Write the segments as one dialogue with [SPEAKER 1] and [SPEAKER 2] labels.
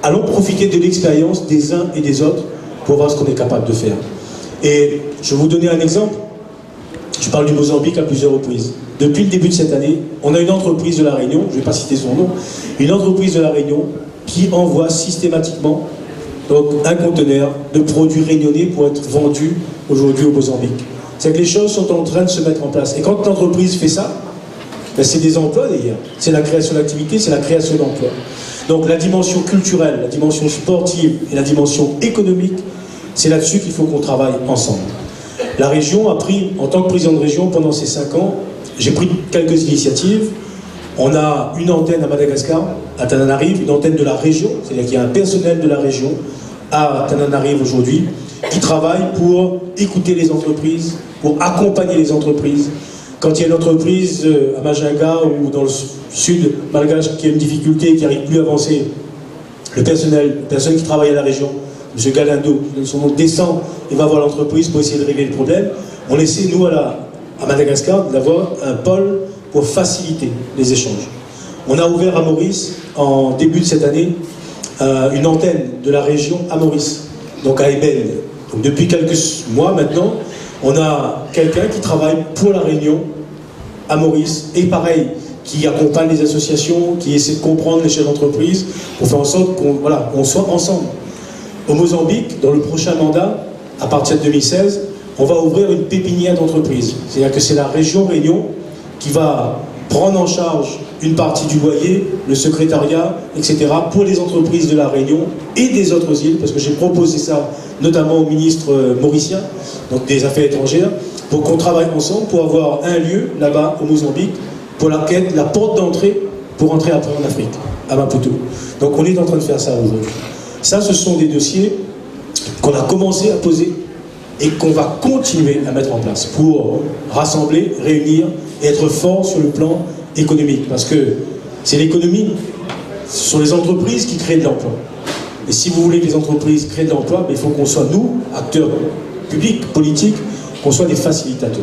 [SPEAKER 1] allons profiter de l'expérience des uns et des autres pour voir ce qu'on est capable de faire. Et je vais vous donner un exemple. Je parle du Mozambique à plusieurs reprises. Depuis le début de cette année, on a une entreprise de la Réunion, je ne vais pas citer son nom, une entreprise de la Réunion qui envoie systématiquement donc, un conteneur de produits réunionnais pour être vendus aujourd'hui au Mozambique. C'est que les choses sont en train de se mettre en place. Et quand l'entreprise fait ça, ben c'est des emplois d'ailleurs. C'est la création d'activités, c'est la création d'emplois. Donc la dimension culturelle, la dimension sportive et la dimension économique, c'est là-dessus qu'il faut qu'on travaille ensemble. La région a pris, en tant que président de région, pendant ces 5 ans, j'ai pris quelques initiatives. On a une antenne à Madagascar, à Tananarive, une antenne de la région, c'est-à-dire qu'il y a un personnel de la région à Tananarive aujourd'hui, qui travaille pour écouter les entreprises, pour accompagner les entreprises. Quand il y a une entreprise à Majinga ou dans le sud malgache qui a une difficulté et qui n'arrive plus à avancer, le personnel qui travaille à la région, M. Galindo, son nom, descend et va voir l'entreprise pour essayer de régler le problème. On essaie, nous, à Madagascar, d'avoir un pôle pour faciliter les échanges. On a ouvert à Maurice, en début de cette année, une antenne de la région à Maurice, donc à Ebel. Donc depuis quelques mois maintenant, on a quelqu'un qui travaille pour la Réunion, à Maurice, et pareil, qui accompagne les associations, qui essaie de comprendre les chefs d'entreprise, pour faire en sorte qu'on soit ensemble. Au Mozambique, dans le prochain mandat, à partir de 2016, on va ouvrir une pépinière d'entreprises. C'est-à-dire que c'est la région Réunion qui va prendre en charge une partie du loyer, le secrétariat, etc., pour les entreprises de la Réunion et des autres îles, parce que j'ai proposé ça notamment au ministre mauricien, donc des Affaires étrangères, pour qu'on travaille ensemble pour avoir un lieu là-bas au Mozambique pour la porte d'entrée pour entrer après en Afrique, à Maputo. Donc on est en train de faire ça aujourd'hui. Ça, ce sont des dossiers qu'on a commencé à poser et qu'on va continuer à mettre en place pour rassembler, réunir et être fort sur le plan économique. Parce que c'est l'économie, ce sont les entreprises qui créent de l'emploi. Et si vous voulez que les entreprises créent de l'emploi, il faut qu'on soit, nous, acteurs publics, politiques, qu'on soit des facilitateurs.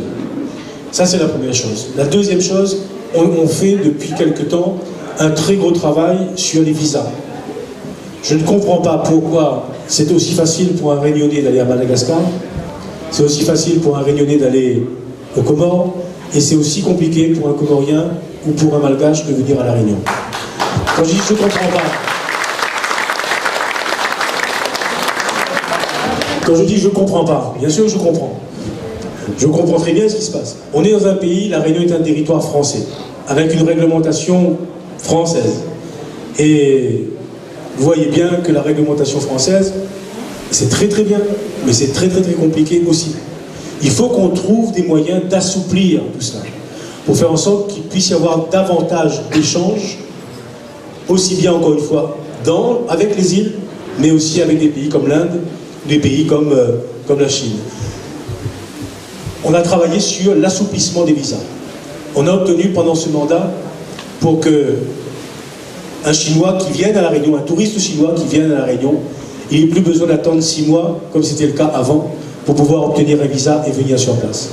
[SPEAKER 1] Ça, c'est la première chose. La deuxième chose, on fait depuis quelque temps un très gros travail sur les visas. Je ne comprends pas pourquoi c'est aussi facile pour un Réunionnais d'aller à Madagascar, c'est aussi facile pour un Réunionnais d'aller aux Comores, et c'est aussi compliqué pour un Comorien ou pour un Malgache de venir à La Réunion. Quand je dis je ne comprends pas, quand je dis je ne comprends pas, bien sûr je comprends. Je comprends très bien ce qui se passe. On est dans un pays, La Réunion est un territoire français, avec une réglementation française. Et vous voyez bien que la réglementation française, c'est très très bien, mais c'est très très très compliqué aussi. Il faut qu'on trouve des moyens d'assouplir tout cela, pour faire en sorte qu'il puisse y avoir davantage d'échanges, aussi bien encore une fois, avec les îles, mais aussi avec des pays comme l'Inde, des pays comme la Chine. On a travaillé sur l'assouplissement des visas. On a obtenu pendant ce mandat pour que un Chinois qui vienne à La Réunion, un touriste chinois qui vienne à La Réunion, il n'ait plus besoin d'attendre 6 mois, comme c'était le cas avant, pour pouvoir obtenir un visa et venir sur place.